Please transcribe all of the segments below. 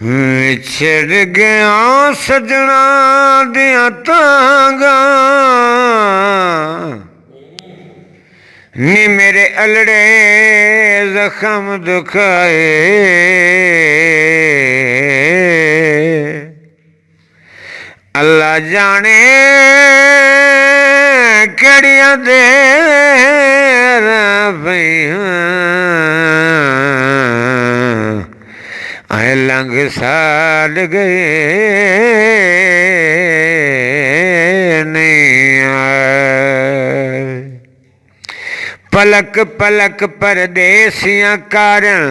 विछड़ गया सजना दिया तांगा नी मेरे अलड़े जख्म दुखाए अल्लाह जाने कड़िया दे आए लंघ साल गए नहीं आए पलक पलक परदेसियां कारण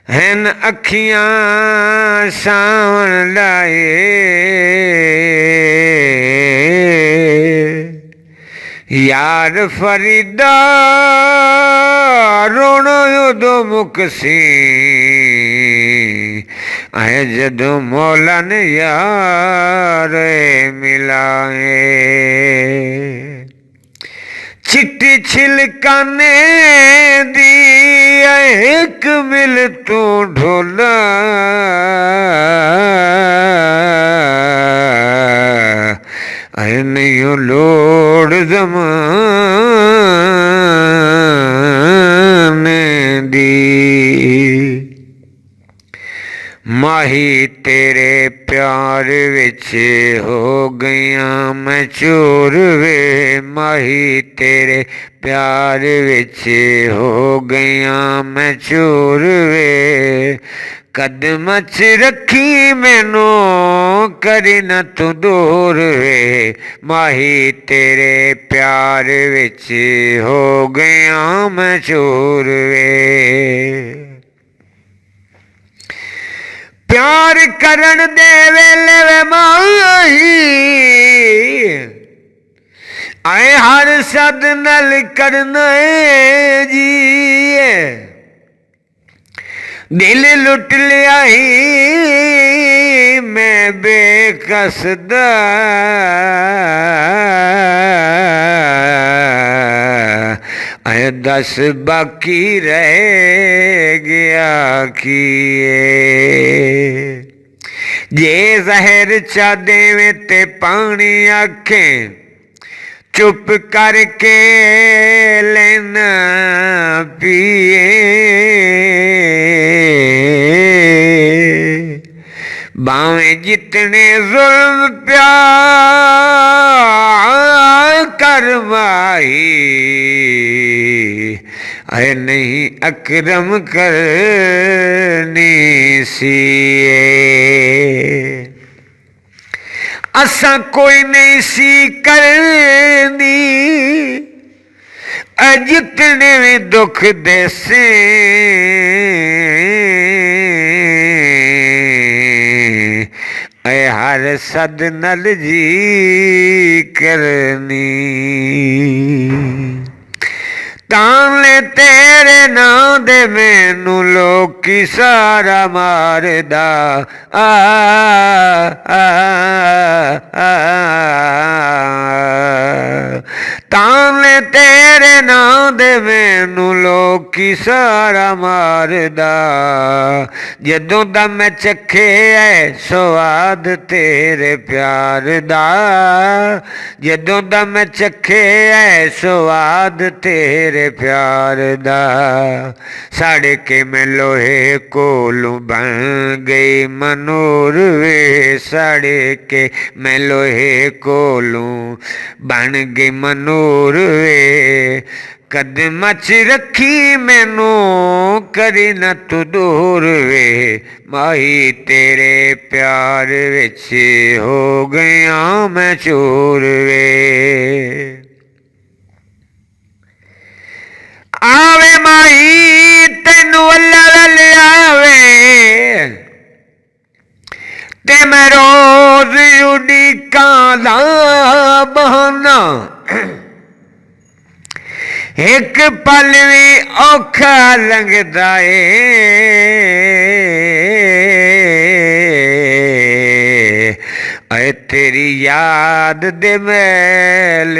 हैन अखियां सावन लाए यार फरीदा रोनो उदो मुकसी आए जदों मौला ने यार मिलाए चिट्टी छिलकाने दी एक मिल तू ढोला आए नहीं लोड़ ज़माने दी माही तेरे प्यार विच हो गया मैं चोर वे माही तेरे प्यार विच हो गया मैं चोर वे कदम च रखी मैनू करी न तू दूर वे माही तेरे प्यार विच हो गया मैं चोर वे प्यार करन दे वेले वे माही आए हर सद नल करना जी दिल लुट लिया ही मैं बेकसदा आए दस बाकी रह गया किए जे जहर चा देवे ते पानी आखें चुप करके लेना पिए बावें जितने जुल्म प्यार करवाई आए नहीं अकरम करनी सीए असा कोई नहीं सी करनी जितने भी दुख देसे हर सद नल जी करनी ताले तेरे नाम दे मैनू लोकी सारा मारदा ताले तेरे नाम दे मैनू लोकी सारा मारदा जदों दा मैं चखे है स्वाद तेरे प्यार दा जदों दा मैं चखे है स्वाद तेरे प्यार दा साड़े के मैं लोहे कोलू बन गई मनोर वे साड़े के मैं लोहे कोलू बन गई मनोर वे कदम च रखी मैनू करी न तू दूर वे माही तेरे प्यार विच हो गया मैं चोर वे आवे माही तेनू अल्लाह लियावे ते मैं रोज उड़ीकां दा बहाना एक पल भी औखा लंघदा ऐ तेरी याद दे मैल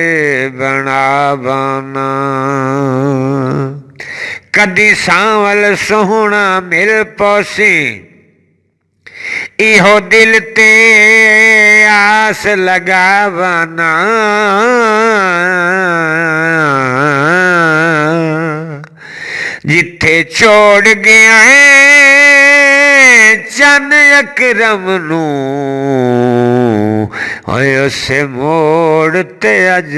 बना बना कदी सांवल सोहना मिल पौसी इहो दिल ते आस लगावना जिथे छोड़ गया है चन अकरम नू उसे मोड़ ते अज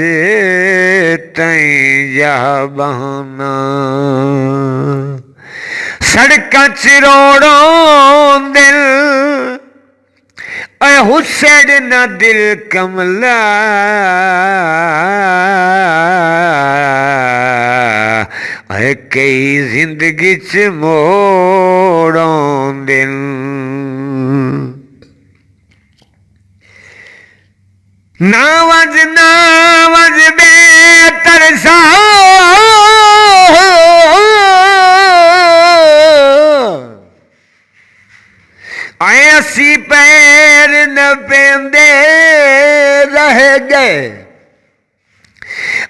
तई जा बहाना सड़कां च रोड़ों दिल हुसैन ना दिल कमला कई जिंदगी च मोड़ों दिल नावज बेहतर सा असी पैर न पेंदे रह गए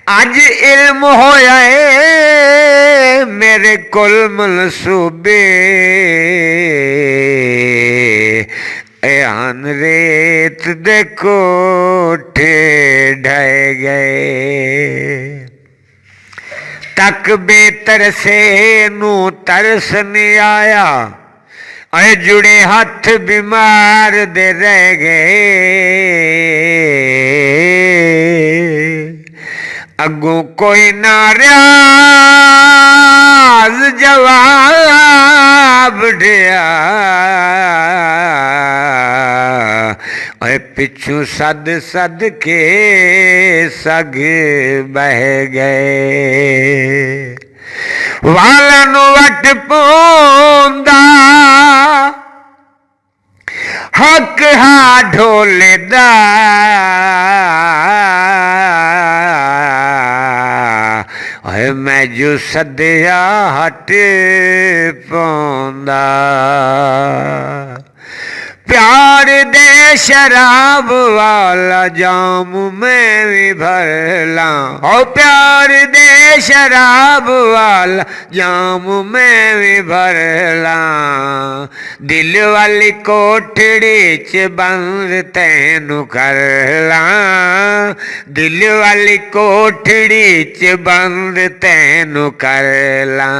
अज इल्म होया है मेरे कुल मनसूबे एहन रेत दे कोठे ढह गए तक बेतर से नू तरस नहीं आया अरे जुड़े हाथ बीमार दे रह गए अगू कोई ना रियाज जवाब दिया अरे पिछू सद सद के सग बह गए वालन वट पौंदा हक हा ढोले दा मैं जो सदिया हट पौंदा प्यार दे शराब वाला जाम मैं भी भर ला ओ प्यार दे शराब वाला जाम मैं भी भर ला दिल वाली कोठड़ी च बंद तैनू कर ला दिल वाली कोठड़ी च बंद तैनू कर ला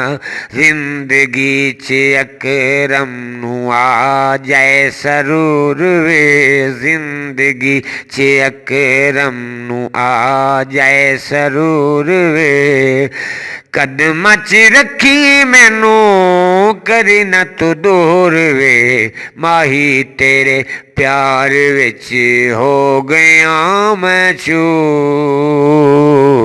जिंदगी च अकरम नू आ जाए सरूर वे जिंदगी च अकरम नू आ जाए सरूर वे कदम च रखी मैनू करी न तू दूर वे माही तेरे प्यार विच हो गया मैं चूर